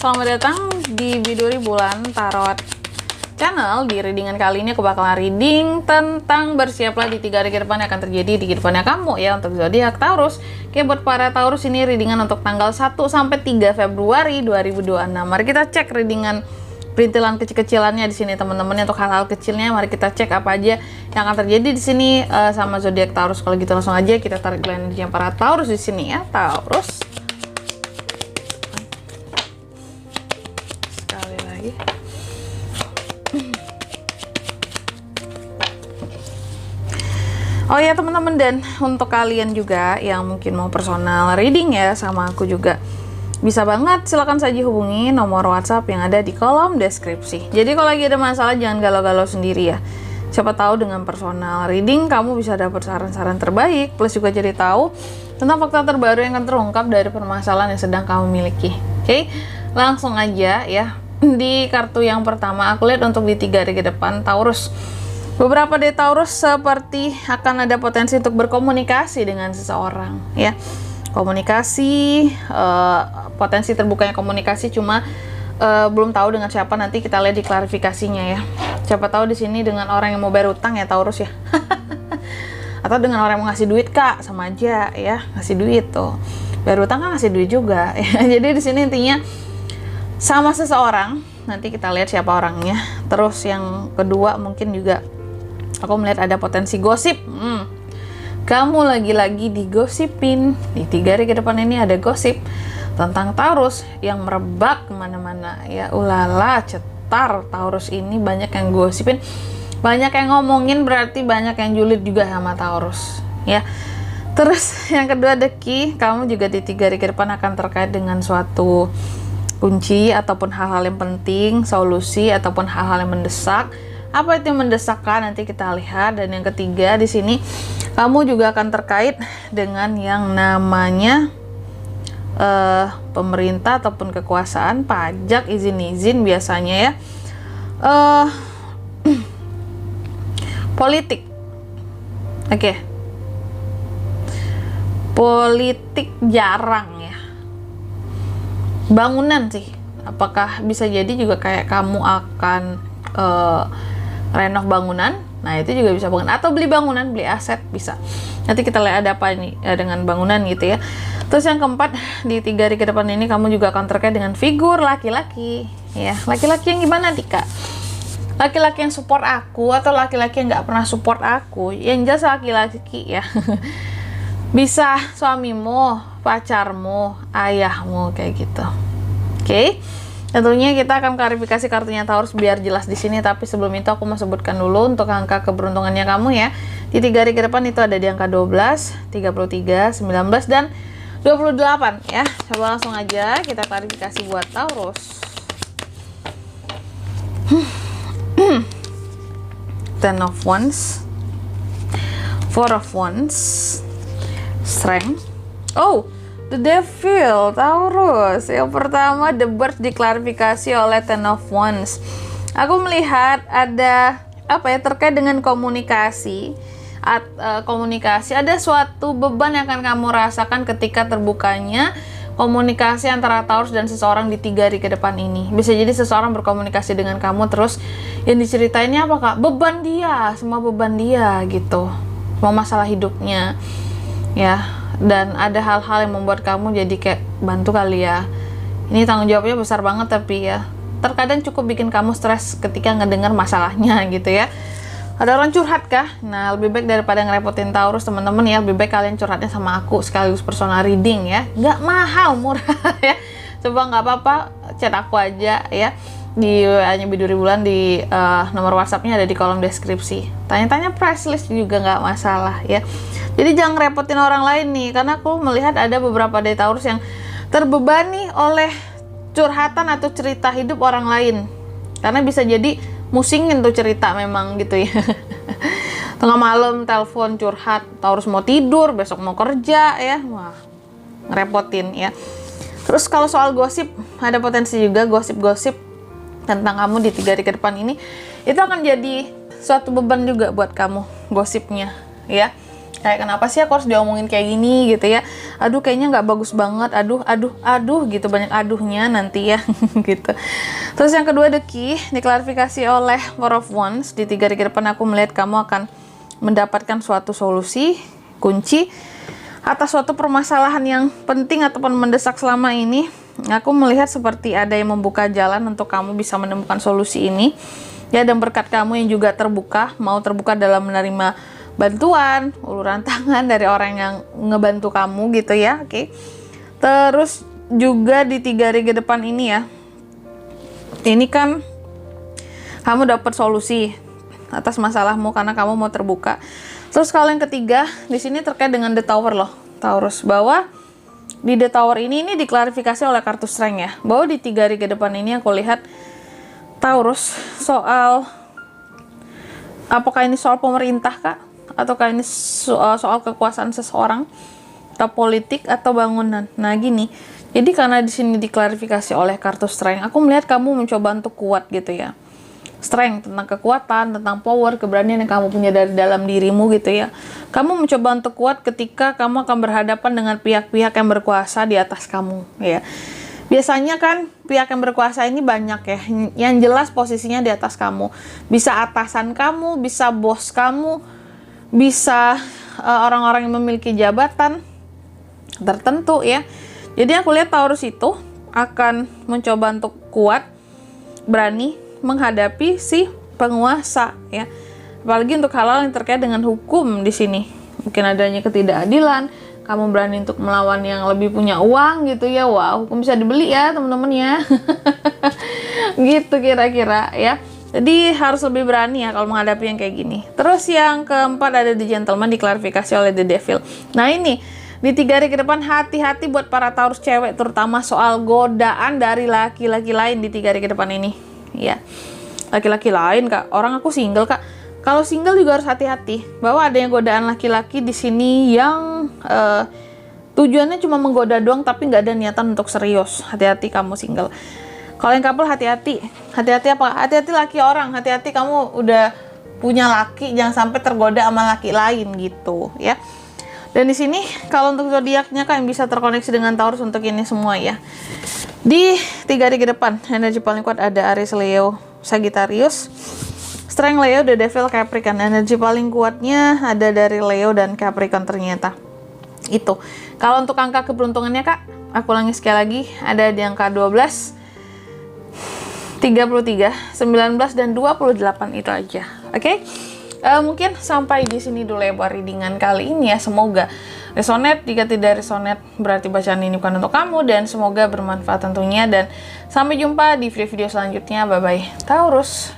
selamat datang di Biduri Bulan Tarot Channel. Di readingan kali ini aku bakalan reading tentang bersiaplah di 3 hari ke depan yang akan terjadi di kehidupannya kamu ya, untuk zodiak Taurus. Oke, buat para Taurus ini readingan untuk tanggal 1 sampai 3 Februari 2026. Mari kita cek readingan perintilan kecil-kecilannya di sini teman-teman. Untuk hal-hal kecilnya mari kita cek apa aja yang akan terjadi di sini sama zodiak Taurus. Kalau gitu langsung aja kita tarik energinya para Taurus di sini ya, Taurus. Sekali lagi. Oh ya teman-teman, dan untuk kalian juga yang mungkin mau personal reading ya sama aku juga, bisa banget, silahkan saja hubungi nomor WhatsApp yang ada di kolom deskripsi. Jadi kalau lagi ada masalah jangan galau-galau sendiri ya. Siapa tahu dengan personal reading kamu bisa dapat saran-saran terbaik, plus juga jadi tahu tentang fakta terbaru yang akan terungkap dari permasalahan yang sedang kamu miliki. Oke, langsung aja ya. Di kartu yang pertama aku lihat untuk di 3 hari ke depan Taurus. Beberapa dari Taurus seperti akan ada potensi untuk berkomunikasi dengan seseorang ya. Komunikasi, potensi terbukanya komunikasi, cuma belum tahu dengan siapa, nanti kita lihat di klarifikasinya ya. Siapa tahu di sini dengan orang yang mau bayar utang ya Taurus ya. Atau dengan orang yang mau ngasih duit Kak, sama aja ya, ngasih duit tuh. Bayar utang kan ngasih duit juga ya. Jadi di sini intinya sama seseorang, nanti kita lihat siapa orangnya. Terus yang kedua mungkin juga aku melihat ada potensi gosip. Kamu lagi-lagi digosipin. Di 3 hari ke depan ini ada gosip tentang Taurus yang merebak kemana-mana ya. Ulala, cetar Taurus ini banyak yang gosipin, banyak yang ngomongin, berarti banyak yang julid juga sama Taurus ya. Terus yang kedua ada Ki, kamu juga di 3 hari ke depan akan terkait dengan suatu kunci ataupun hal-hal yang penting, solusi ataupun hal-hal yang mendesak. Apa itu yang mendesakkan, nanti kita lihat. Dan yang ketiga di sini kamu juga akan terkait dengan yang namanya pemerintah ataupun kekuasaan, pajak, izin-izin biasanya ya. Politik. Oke. Politik jarang ya. Bangunan sih. Apakah bisa jadi juga kayak kamu akan renov bangunan, nah itu juga bisa banget, atau beli bangunan, beli aset bisa. Nanti kita lihat ada apa nih dengan bangunan gitu ya. Terus yang keempat di 3 hari ke depan ini kamu juga akan terkait dengan figur laki-laki ya. Laki-laki yang gimana Dika? Laki-laki yang support aku atau laki-laki yang nggak pernah support aku? Yang jelas laki-laki ya. Bisa suamimu, pacarmu, ayahmu kayak gitu. Oke. Tentunya kita akan klarifikasi kartunya Taurus biar jelas di sini, tapi sebelum itu aku mau sebutkan dulu untuk angka keberuntungannya kamu ya. Di 3 hari ke depan itu ada di angka 12, 33, 19 dan 28 ya. Coba langsung aja kita klarifikasi buat Taurus. Ten of Wands, Four of Wands, Strength. Oh, The Devil, Taurus. Yang pertama, The Bird diklarifikasi oleh Ten of Wands. Aku melihat ada apa ya, terkait dengan komunikasi. Komunikasi, ada suatu beban yang akan kamu rasakan ketika terbukanya komunikasi antara Taurus dan seseorang di 3 hari ke depan ini. Bisa jadi seseorang berkomunikasi dengan kamu, terus yang diceritainnya apa Kak? Beban dia, semua beban dia gitu. Semua masalah hidupnya ya. Dan ada hal-hal yang membuat kamu jadi kayak bantu kali ya. Ini tanggung jawabnya besar banget, tapi ya terkadang cukup bikin kamu stres ketika ngedengar masalahnya gitu ya. Ada orang curhat kah? Nah, lebih baik daripada ngerepotin Taurus teman-teman ya, lebih baik kalian curhatnya sama aku sekaligus personal reading ya. Nggak mahal, murah ya. Coba nggak apa-apa, chat aku aja ya. Di WA-nya Biduri Bulan, di nomor WhatsApp-nya ada di kolom deskripsi. Tanya-tanya price list juga nggak masalah ya. Jadi jangan repotin orang lain nih, karena aku melihat ada beberapa dari Taurus yang terbebani oleh curhatan atau cerita hidup orang lain. Karena bisa jadi musingin tuh cerita memang gitu ya. Tengah malam telepon curhat, Taurus mau tidur, besok mau kerja ya. Wah, ngerepotin ya. Terus kalau soal gosip, ada potensi juga gosip-gosip tentang kamu di 3 hari ke depan ini. Itu akan jadi suatu beban juga buat kamu, gosipnya ya. Kayak kenapa sih aku harus diomongin kayak gini gitu ya. Aduh kayaknya nggak bagus banget. Aduh gitu, banyak aduhnya nanti ya gitu. Terus yang kedua, the key diklarifikasi oleh Four of Wands. Di 3 hari ke depan aku melihat kamu akan mendapatkan suatu solusi, kunci atas suatu permasalahan yang penting ataupun mendesak selama ini. Aku melihat seperti ada yang membuka jalan untuk kamu bisa menemukan solusi ini. Ya, dan berkat kamu yang juga terbuka, mau terbuka dalam menerima bantuan, uluran tangan dari orang yang ngebantu kamu gitu ya. Oke. Terus juga di 3 hari ke depan ini ya. Ini kan kamu dapat solusi atas masalahmu karena kamu mau terbuka. Terus kalau yang ketiga, di sini terkait dengan The Tower loh, Taurus, bahwa di The Tower ini diklarifikasi oleh kartu Strength ya, bahwa di 3 hari ke depan ini aku lihat Taurus soal, apakah ini soal pemerintah kak, ataukah ini soal kekuasaan seseorang, atau politik, atau bangunan. Nah gini, jadi karena di sini diklarifikasi oleh kartu Strength, aku melihat kamu mencoba untuk kuat gitu ya. Strength tentang kekuatan, tentang power, keberanian yang kamu punya dari dalam dirimu gitu ya. Kamu mencoba untuk kuat ketika kamu akan berhadapan dengan pihak-pihak yang berkuasa di atas kamu ya. Biasanya kan pihak yang berkuasa ini banyak ya, yang jelas posisinya di atas kamu. Bisa atasan kamu, bisa bos kamu, bisa orang-orang yang memiliki jabatan tertentu ya. Jadi aku lihat Taurus itu akan mencoba untuk kuat, berani menghadapi si penguasa ya. Apalagi untuk hal-hal yang terkait dengan hukum di sini. Mungkin adanya ketidakadilan, kamu berani untuk melawan yang lebih punya uang gitu ya. Wah, hukum bisa dibeli ya teman-teman ya. Gitu kira-kira ya. Jadi harus lebih berani ya kalau menghadapi yang kayak gini. Terus yang keempat ada The Gentleman, diklarifikasi oleh The Devil. Nah ini, di 3 hari ke depan hati-hati buat para Taurus cewek, terutama soal godaan dari laki-laki lain di 3 hari ke depan ini. Ya, laki-laki lain kak. Orang aku single kak. Kalau single juga harus hati-hati bahwa ada yang godaan laki-laki di sini yang tujuannya cuma menggoda doang tapi nggak ada niatan untuk serius. Hati-hati kamu single. Kalau yang couple hati-hati. Hati-hati apa? Hati-hati laki orang. Hati-hati kamu udah punya laki, jangan sampai tergoda sama laki lain gitu ya. Dan di sini kalau untuk zodiaknya kak yang bisa terkoneksi dengan Taurus untuk ini semua ya. Di 3 hari ke depan energi paling kuat ada Aries, Leo, Sagittarius. Strength Leo, The Devil, Capricorn. Energi paling kuatnya ada dari Leo dan Capricorn ternyata. Itu. Kalau untuk angka keberuntungannya kak, aku ulangi sekali lagi, ada di angka 12, 33, 19 dan 28 itu aja. Oke? Mungkin sampai di sini dulu ya buat readingan kali ini ya. Semoga resonate. Jika tidak resonate berarti bacaan ini bukan untuk kamu, dan semoga bermanfaat tentunya, dan sampai jumpa di video-video selanjutnya. Bye bye Taurus.